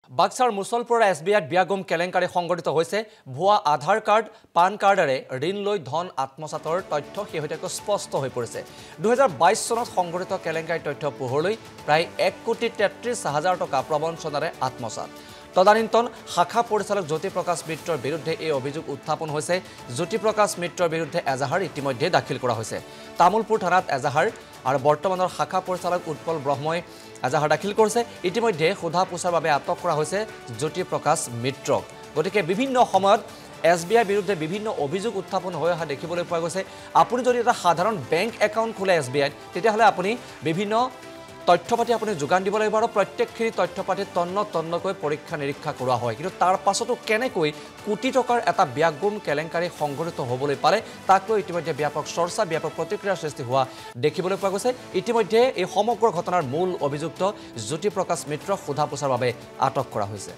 বাক্সাৰ মুছলপুৰৰ SBIত বিয়াগুম কেলেংকাৰী সংঘটিত হৈছে ভুৱা আধাৰ কাৰ্ড পান কাৰ্ডেৰে ঋণ লৈ ধন আত্মসাতৰ তথ্য শেহতীয়াকৈ স্পষ্ট হৈ পৰিছে 2022 চনত সংঘটিত কেলেংকাৰী তথ্য পোহৰলৈ প্ৰায় 1,33,00,000 টকা প্ৰবঞ্চনাৰে আত্মসাত তদানীন্তন শাখা পৰিচালক জ্যোতি প্ৰকাশ মিত্ৰৰ বিৰুদ্ধে এই অভিযোগ উত্থাপন হৈছে জ্যোতি প্ৰকাশ মিত্ৰৰ বিৰুদ্ধে এজাহাৰ ইতিমধ্যে দাখিল কৰা হৈছে তামুলপুৰ থানাত এজাহাৰ আৰু বৰ্তমানৰ শাখা পৰিচালক উৎপল ব্ৰহ্মই এজাহাৰ দাখিল কৰিছে ইতিমধ্যে সোধা পোছাৰ বাবে আটক কৰা হৈছে জ্যোতি প্ৰকাশ মিত্ৰক গতিকে বিভিন্ন সময়ত SBI বিৰুদ্ধে বিভিন্ন অভিযোগ উত্থাপন হৈ অহা দেখিবলৈ পোৱা গৈছে আপুনি যদি এটা সাধাৰণ বেংক একাউণ্ট খোলে SBI তেতিয়াহলে আপুনি বিভিন্ন তথ্যপাতি আপুনি যোগান দিব লাগিব আৰু প্ৰত্যেকখিনি তথ্যপাতি তন্নকৈ পৰীক্ষা নিৰীক্ষা কৰা হয় কিন্তু তাৰ পাছতো কেনেকৈ কোটি টকাৰ এটা বিয়াগুম কেলেংকাৰী সংঘটিত হ'বলৈ পাৰে তাক লৈ ইতিমধ্যে ব্যাপক চৰ্চা ব্যাপক প্ৰতিক্ৰিয়াৰ সৃষ্টি হোৱা দেখিবলৈ পোৱা গৈছে ইতিমধ্যে এই সমগ্ৰ ঘটনাৰ মূল অভিযুক্ত জ্যোতি প্ৰকাশ মিত্ৰক সোধা পোছাৰ বাবে আটক কৰা হৈছে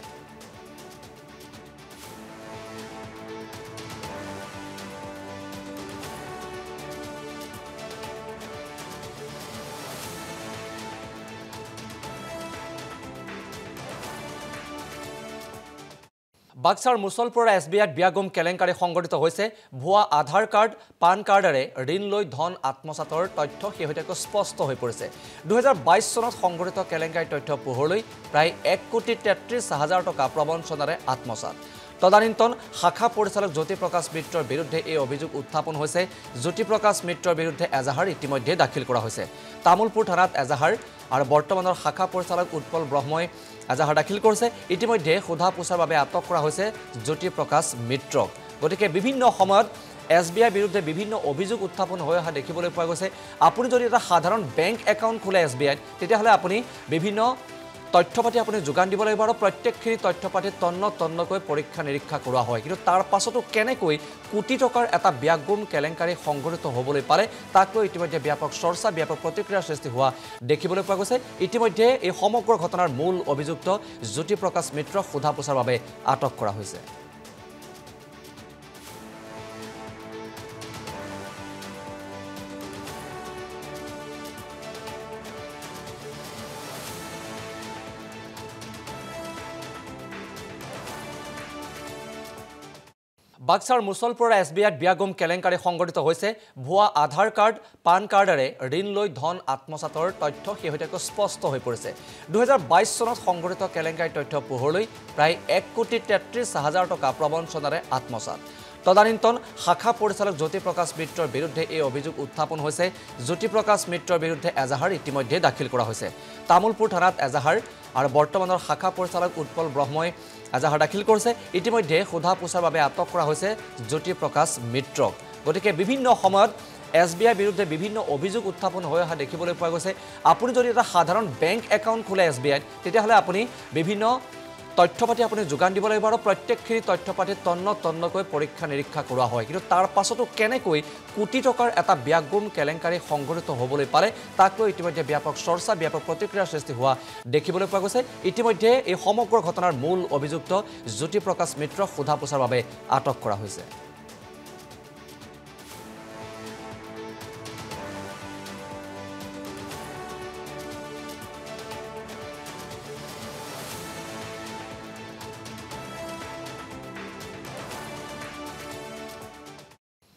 বাক্সাৰ মুছলপুৰৰ SBIত বিয়াগুম কেলেংকাৰী সংঘটিত হৈছে ভুৱা আধাৰ কাৰ্ড পান কাৰ্ডেৰে ঋণ লৈ ধন আত্মসাতৰ তথ্য শেহতীয়াকৈ স্পষ্ট হৈ পৰিছে 2022 চনত সংঘটিত কেলেংকাৰী তথ্য পোহৰলৈ প্ৰায় 1,33,00,000 টকা প্ৰবঞ্চনাৰে আত্মসাত তদানীন্তন শাখা পৰিচালক জ্যোতি প্ৰকাশ মিত্ৰৰ বিৰুদ্ধে এই অভিযোগ উত্থাপন হৈছে জ্যোতি প্ৰকাশ মিত্ৰৰ বিৰুদ্ধে এজাহাৰ ইতিমধ্যে দাখিল কৰা হৈছে তামুলপুৰ থানাত এজাহাৰ আৰু বৰ্তমানৰ শাখা পৰিচালক উৎপল ব্ৰহ্মই এজাহাৰ দাখিল কৰিছে ইতিমধ্যে সোধা পোছাৰ বাবে আটক কৰা হৈছে জ্যোতি প্ৰকাশ মিত্ৰক গতিকে বিভিন্ন সময়ত SBI বিৰুদ্ধে বিভিন্ন অভিযোগ উত্থাপন হৈ অহা দেখিবলৈ পোৱা গৈছে আপুনি যদি এটা সাধাৰণ বেংক একাউণ্ট খোলে SBI তেতিয়াহলে আপুনি বিভিন্ন তথ্যপাতি আপুনি যোগান দিব লাগিব আৰু প্ৰত্যেকখিনি তথ্যপাতি তন্নকৈ পৰীক্ষা নিৰীক্ষা কৰা হয় কিন্তু তাৰ পাছতো কেনেকৈ কোটি টকাৰ এটা বিয়াগুম কেলেংকাৰী সংঘটিত হ'বলৈ পাৰে তাক লৈ ইতিমধ্যে ব্যাপক চৰ্চা ব্যাপক প্ৰতিক্ৰিয়াৰ সৃষ্টি হোৱা দেখিবলৈ পোৱা গৈছে ইতিমধ্যে এই সমগ্ৰ ঘটনাৰ মূল অভিযুক্ত জ্যোতি প্ৰকাশ মিত্ৰক সোধা পোছাৰ বাবে আটক কৰা হৈছে বাক্সাৰ মুছলপুৰৰ SBIত বিয়াগুম কেলেংকাৰী সংঘটিত হৈছে ভুৱা আধাৰ কাৰ্ড পান কাৰ্ডেৰে ঋণ লৈ ধন আত্মসাতৰ তথ্য শেহতীয়াকৈ স্পষ্ট হৈ পৰিছে 2022 চনত সংঘটিত কেলেংকাৰী তথ্য পোহৰলৈ প্ৰায় 1,33,00,000 টকা প্ৰবঞ্চনাৰে আত্মসাত তদানীন্তন শাখা পৰিচালক জ্যোতি প্ৰকাশ মিত্ৰৰ বিৰুদ্ধে এই অভিযোগ উত্থাপন হৈছে জ্যোতি প্ৰকাশ মিত্ৰৰ বিৰুদ্ধে এজাহাৰ ইতিমধ্যে দাখিল কৰা হৈছে তামুলপুৰ থানাত এজাহাৰ আৰু বৰ্তমানৰ শাখা পৰিচালক উৎপল ব্ৰহ্মই এজাহাৰ দাখিল কৰিছে ইতিমধ্যে সোধা পোছাৰ বাবে আটক কৰা হৈছে জ্যোতি প্ৰকাশ মিত্ৰক গতিকে বিভিন্ন সময়ত SBI বিৰুদ্ধে বিভিন্ন অভিযোগ উত্থাপন হৈ অহা দেখিবলৈ পোৱা গৈছে আপুনি যদি এটা সাধাৰণ বেংক একাউণ্ট খোলে SBI তেতিয়াহলে আপুনি বিভিন্ন তথ্যপাতি আপুনি যোগান দিব লাগিব আৰু প্ৰত্যেকখিনি তথ্যপাতি তন্নকৈ পৰীক্ষা নিৰীক্ষা কৰা হয় কিন্তু তাৰ পাছতো কেনেকৈ কোটি টকাৰ এটা বিয়াগুম কেলেংকাৰী সংঘটিত হ'বলৈ পাৰে তাক লৈ ইতিমধ্যে ব্যাপক চৰ্চা ব্যাপক প্ৰতিক্ৰিয়াৰ সৃষ্টি হোৱা দেখিবলৈ পোৱা গৈছে ইতিমধ্যে এই সমগ্ৰ ঘটনাৰ মূল অভিযুক্ত জ্যোতি প্ৰকাশ মিত্ৰক সোধা পোছাৰ বাবে আটক কৰা হৈছে